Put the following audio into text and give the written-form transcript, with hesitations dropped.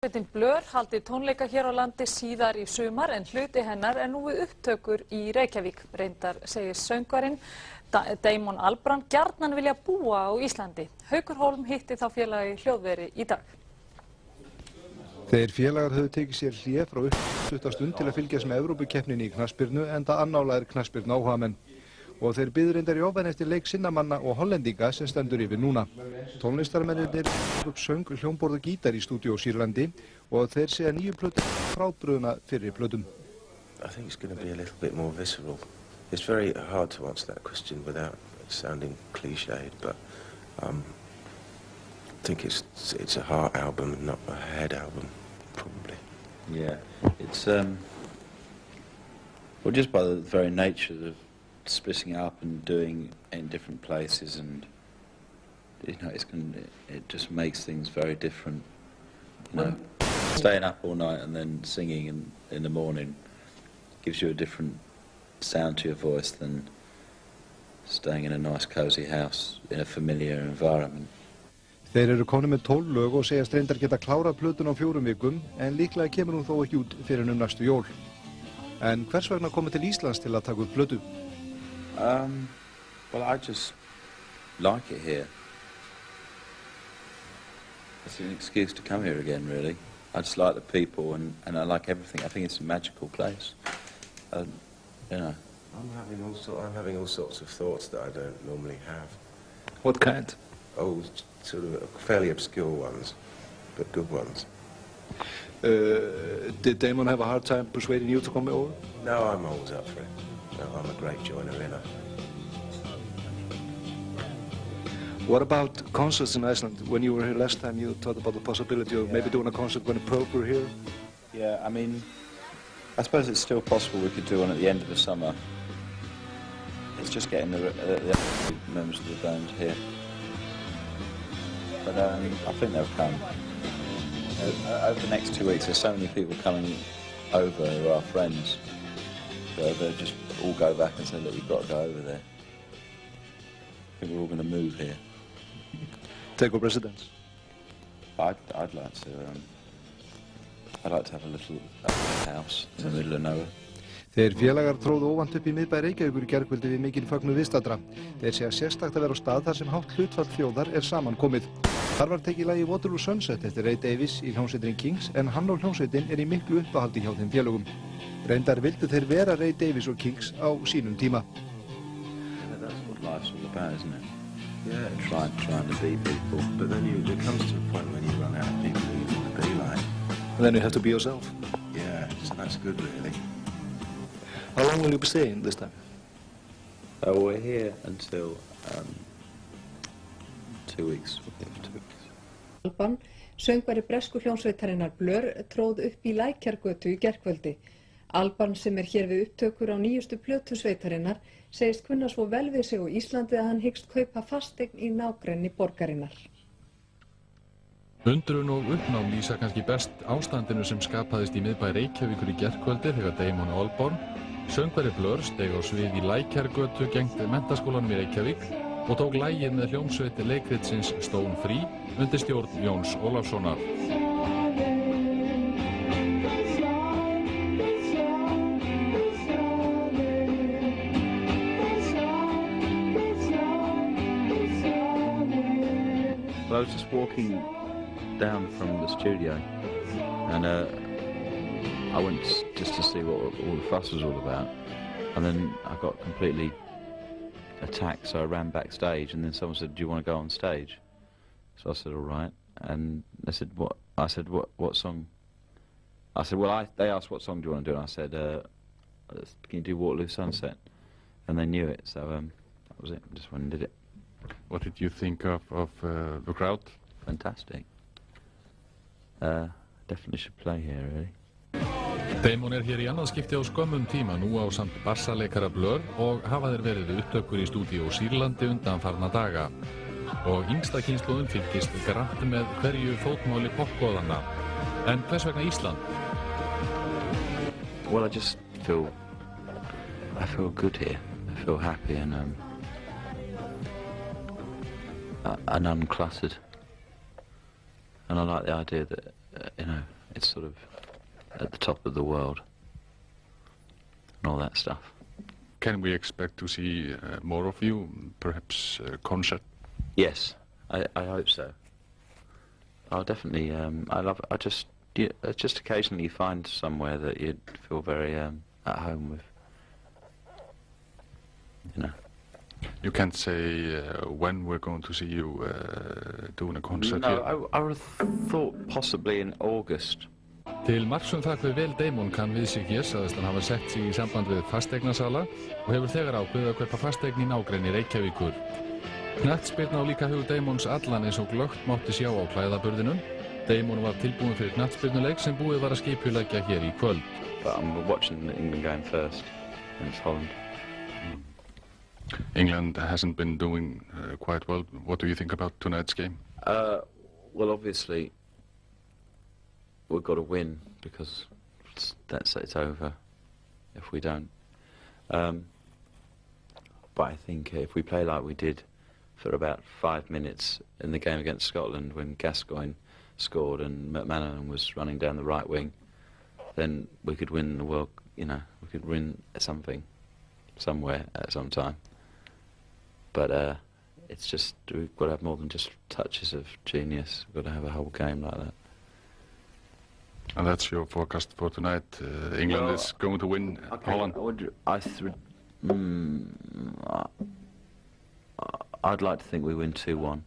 Hljómsveitin Blur haldi tónleika hér á landi síðar í sumar en hluti hennar er nú við upptökur í Reykjavík. Reyndar segir söngvarinn Damon Albarn gjarnan vilja búa á Íslandi. Haukur Hólm hitti þá félagi hljóðveri í dag. Þeir félagar höfðu tekið sér hlé frá uppstuttarstund til að fylgjast með Evrópukeppninni í knattspyrnu enda annálaðir knattspyrnu áhugamenn. Og þeir biðu reyndar í ofan eftir leik sinnamanna og hollendinga sem stendur yfir núna. Tónlistarmennirnir upp söng, hljómborð og gítar í stúdíó Sýrlandi og þeir segja nýju plötu frábrugðna fyrri plötum. I think it's going to be a little bit more visceral. It's very hard to answer that question without sounding cliched, but I think it's a heart album and not a head album, probably. Yeah, it's well, just by the very nature of splitting it up and doing in different places, and you know, it just makes things very different. You know, staying up all night and then singing in the morning gives you a different sound to your voice than staying in a nice cozy house in a familiar environment. Þeir eru konum með 12 lög og segjast reyndar geta klárað plötun á 4 vikum, en líklega kemur hún þó ekki út fyrir næstu jól. En hvers vegna komið til Íslands til að taka upp plötu? Well, I just like it here. It's an excuse to come here again, really. I just like the people and I like everything. I think it's a magical place. You know. I'm having all sorts of thoughts that I don't normally have. What kind? Oh, sort of fairly obscure ones, but good ones. Did Damon have a hard time persuading you to come over? No, I'm always up for it. No, I'm a great joiner in. What about concerts in Iceland? When you were here last time, you thought about the possibility of maybe doing a concert when Pope were here? Yeah, I mean, I suppose it's still possible we could do one at the end of the summer. It's just getting the members of the band here. But I think they'll come. Over the next 2 weeks, there's so many people coming over who are friends. So they'll just all go back and say, look, you've got to go over there. I think we're all going to move here. Take over residence? I'd like to. I'd like to have a little house in the middle of nowhere. Þeir félagar tróðu óvant upp í miðbæ Reykjavíkur í gærkvöldi við mikinn fögnuð viðstaddra. Þeir segja sérstakt að vera á stað þar sem hátt hlutfall þjóðar er saman komið. Þar var tekið lagið Waterloo Sunset eftir Ray Davies í hljómsveitinni Kings, en hann og hljómsveitin er í miklu uppáhaldi hjá þeim félögum. Reyndar vildu þeir vera Ray Davies og Kings á sínum tíma. That's what life's all about, isn't it? Yeah, trying to be people. But then it comes to a point when you run out of people who you want to be like. And then you have to be yourself. Yeah, so that's good, really. How long will you be staying this time? We're here until 2 weeks. Albarn, söngvari bresku hljómsveitarinnar Blur, tróð upp í Lækjargötu í gærkvöldi. Albarn, sem er hér við upptökur á nýjustu plötu sveitarinnar, segist kunna svo vel við sig á Íslandi að hann hyggst kaupa fasteign í nágrenni borgarinnar. Undrun og uppnám lýsa kannski best ástandinu sem skapaðist í miðbæ Reykjavíkur í gærkvöldi þegar Damon og Albarn, söngvari Blur, steig á svið í Lækjargötu gegnt menntaskólanum í Reykjavík og tók lagið með hljómsveit leikritsins Stone Free undir stjórn Jóns Ólafssonar. I was just walking down from the studio, and I went just to see what all the fuss was all about, and then I got completely attacked, so I ran backstage, and then someone said, do you want to go on stage? So I said, all right, and they said, what? I said, what song? I said, well, they asked what song do you want to do, and I said, can you do Waterloo Sunset? And they knew it, so that was it, I just went and did it. What did you think of the crowd? Fantastic. Definitely should play here, really. Damon er hér í annað skipti á skömmum tíma nú á samt bassaleikara Blur og hafa þeir verið við upptökur í stúdíó Sýrlandi undanfarna daga. Og yngsta kynslóðin fylgist grannt með hverju fótmáli popgoðanna. En hvers vegna Ísland? Well, I just feel good here. I feel happy and uncluttered. And I like the idea that, you know, sort of at the top of the world and all that stuff. Can we expect to see more of you, perhaps a concert? Yes, I hope so. I'll definitely. I just occasionally find somewhere that you'd feel very at home with. You know. You can't say when we're going to see you doing a concert here? No, I would have thought possibly in August. Til marks það hve vel Damon kann við sig hér sagðist hann hafa sett sig í samband við fasteignasala og hefur þegar ákveðið að kaupa fasteign í nágrenni Reykjavíkur. Knattspyrna á líka hug Damons allan eins og glöggt mátti sjá á klæðaburðinum. Damon var tilbúin fyrir knattspyrnuleik sem búið var að skipuleggja hér í kvöld. But I'm watching the England game first against Holland. England hasn't been doing quite well. What do you think about tonight's game? Well, obviously, we've got to win because it's over if we don't. But I think if we play like we did for about 5 minutes in the game against Scotland when Gascoigne scored and McManaman was running down the right wing, then we could win the world, you know, we could win something, somewhere at some time. But it's just, we've got to have more than just touches of genius. We've got to have a whole game like that. And that's your forecast for tonight? England is going to win Holland? I'd like to think we win 2-1.